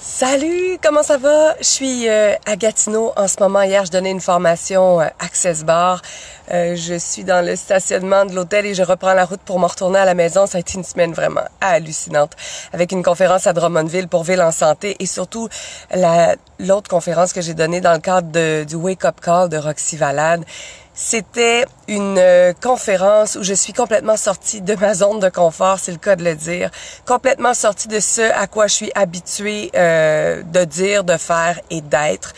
Salut, comment ça va? Je suis à Gatineau en ce moment. Hier, je donnais une formation Access Bar. Je suis dans le stationnement de l'hôtel et je reprends la route pour me retourner à la maison. Ça a été une semaine vraiment hallucinante avec une conférence à Drummondville pour Ville en santé et surtout l'autre conférence que j'ai donnée dans le cadre du Wake Up Call de Roxy Valade. C'était une conférence où je suis complètement sortie de ma zone de confort, c'est le cas de le dire, complètement sortie de ce à quoi je suis habituée de dire, de faire et d'être.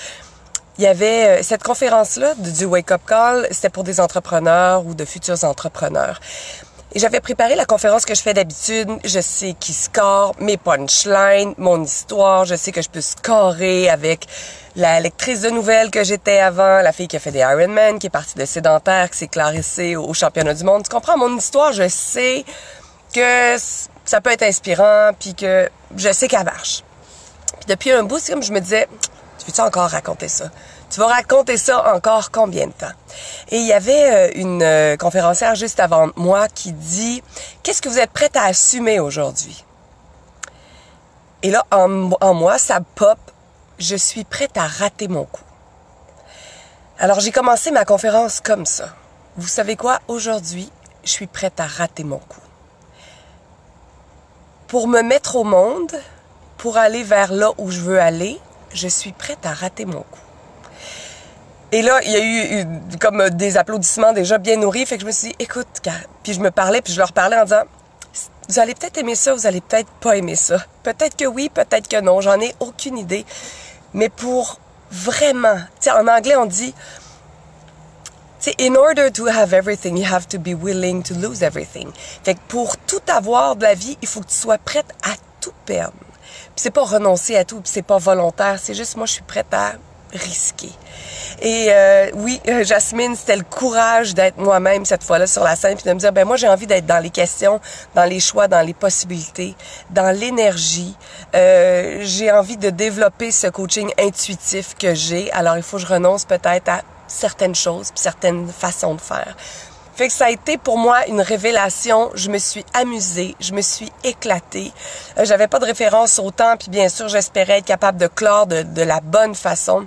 Il y avait cette conférence-là du Wake Up Call, c'était pour des entrepreneurs ou de futurs entrepreneurs. Et j'avais préparé la conférence que je fais d'habitude. Je sais qui score, mes punchlines, mon histoire. Je sais que je peux scorer avec la lectrice de nouvelles que j'étais avant, la fille qui a fait des Ironman, qui est partie de sédentaire, qui s'est clarissée au championnat du monde. Tu comprends mon histoire? Je sais que ça peut être inspirant, puis que je sais qu'elle marche. Puis depuis un bout, c'est comme je me disais, tu veux-tu encore raconter ça? Tu vas raconter ça encore combien de temps? Et il y avait une conférencière juste avant moi qui dit « Qu'est-ce que vous êtes prête à assumer aujourd'hui? » Et là, en moi, ça pop. Je suis prête à rater mon coup. Alors, j'ai commencé ma conférence comme ça. Vous savez quoi? Aujourd'hui, je suis prête à rater mon coup. Pour me mettre au monde, pour aller vers là où je veux aller, je suis prête à rater mon coup. Et là, il y a eu comme des applaudissements déjà bien nourris. Fait que je me suis dit, écoute, puis je me parlais, puis je leur parlais en disant, vous allez peut-être aimer ça, vous allez peut-être pas aimer ça. Peut-être que oui, peut-être que non. J'en ai aucune idée. Mais pour vraiment, tu sais, en anglais, on dit, tu sais, in order to have everything, you have to be willing to lose everything. Fait que pour tout avoir de la vie, il faut que tu sois prête à tout perdre. Puis c'est pas renoncer à tout, puis c'est pas volontaire. C'est juste, moi, je suis prête à risquer. Et oui, Jasmine, c'était le courage d'être moi-même cette fois-là sur la scène, puis de me dire, ben moi j'ai envie d'être dans les questions, dans les choix, dans les possibilités, dans l'énergie. J'ai envie de développer ce coaching intuitif que j'ai. Alors il faut que je renonce peut-être à certaines choses, puis certaines façons de faire. Fait que ça a été pour moi une révélation. Je me suis amusée, je me suis éclatée. J'avais pas de référence au temps, puis bien sûr j'espérais être capable de clore de la bonne façon.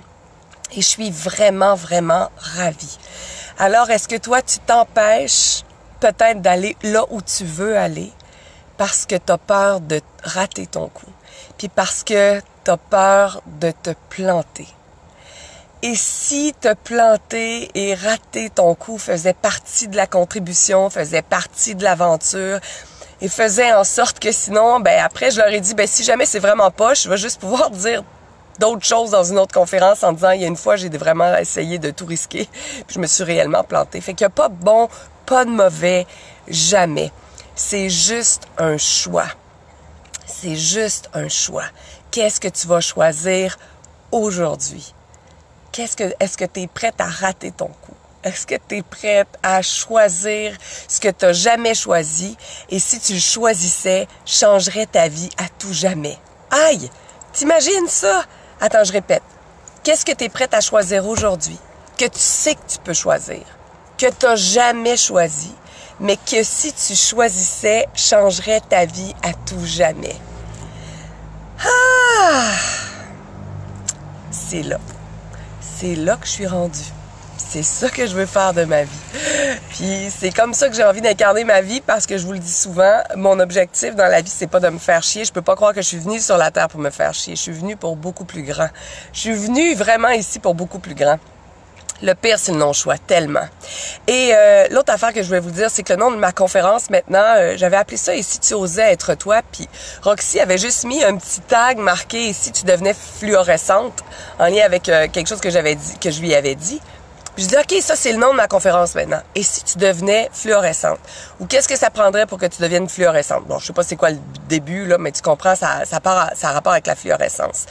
Et je suis vraiment, vraiment ravie. Alors, est-ce que toi, tu t'empêches peut-être d'aller là où tu veux aller parce que tu as peur de rater ton coup, puis parce que tu as peur de te planter? Et si te planter et rater ton coup faisait partie de la contribution, faisait partie de l'aventure, et faisait en sorte que sinon, ben après, je leur ai dit, ben si jamais c'est vraiment poche, je vais juste pouvoir dire d'autres choses dans une autre conférence en disant, il y a une fois, j'ai vraiment essayé de tout risquer, puis je me suis réellement plantée. Fait qu'il n'y a pas de bon, pas de mauvais, jamais. C'est juste un choix. C'est juste un choix. Qu'est-ce que tu vas choisir aujourd'hui? Est-ce que tu es prête à rater ton coup? Est-ce que tu es prête à choisir ce que tu n'as jamais choisi? Et si tu le choisissais, changerait ta vie à tout jamais? Aïe! T'imagines ça? Attends, je répète. Qu'est-ce que tu es prête à choisir aujourd'hui? Que tu sais que tu peux choisir. Que tu n'as jamais choisi. Mais que si tu choisissais, changerait ta vie à tout jamais. Ah! C'est là. C'est là que je suis rendue. C'est ça que je veux faire de ma vie. Puis c'est comme ça que j'ai envie d'incarner ma vie parce que je vous le dis souvent, mon objectif dans la vie, c'est pas de me faire chier. Je peux pas croire que je suis venue sur la terre pour me faire chier. Je suis venue pour beaucoup plus grand. Je suis venue vraiment ici pour beaucoup plus grand. Le pire, c'est le non-choix, tellement. Et l'autre affaire que je voulais vous dire, c'est que le nom de ma conférence, maintenant, j'avais appelé ça « Et si tu osais être toi », puis Roxy avait juste mis un petit tag marqué « Et si tu devenais fluorescente », en lien avec quelque chose que je lui avais dit. Puis je dis, OK, ça, c'est le nom de ma conférence maintenant. Et si tu devenais fluorescente? Ou qu'est-ce que ça prendrait pour que tu deviennes fluorescente? Bon, je sais pas c'est quoi le début, là, mais tu comprends, ça a rapport avec la fluorescence.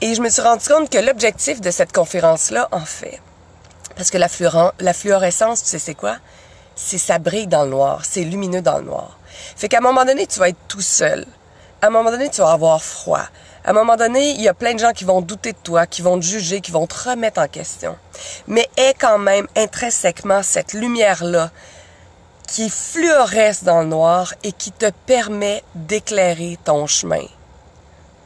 Et je me suis rendu compte que l'objectif de cette conférence-là, en fait, parce que la fluorescence, tu sais c'est quoi? C'est ça brille dans le noir, c'est lumineux dans le noir. Fait qu'à un moment donné, tu vas être tout seul. À un moment donné, tu vas avoir froid. À un moment donné, il y a plein de gens qui vont douter de toi, qui vont te juger, qui vont te remettre en question. Mais aie quand même intrinsèquement cette lumière-là qui fluoresce dans le noir et qui te permet d'éclairer ton chemin.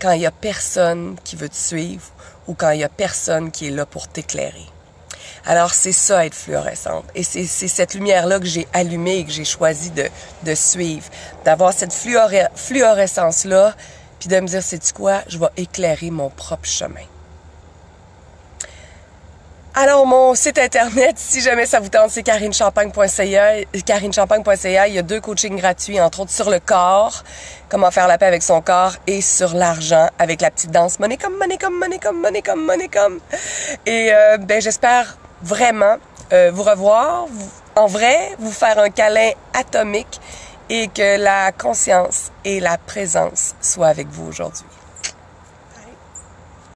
quand il n'y a personne qui veut te suivre ou quand il n'y a personne qui est là pour t'éclairer. Alors, c'est ça, être fluorescente. Et c'est cette lumière-là que j'ai allumée et que j'ai choisi de suivre. D'avoir cette fluorescence-là, puis de me dire, sais-tu quoi, je vais éclairer mon propre chemin. Alors, mon site internet, si jamais ça vous tente, c'est karinechampagne.ca. karinechampagne.ca, il y a 2 coachings gratuits, entre autres sur le corps, comment faire la paix avec son corps, et sur l'argent, avec la petite danse money come, money come, money come, money come, money come. Et j'espère vraiment vous revoir, en vrai, vous faire un câlin atomique et que la conscience et la présence soient avec vous aujourd'hui.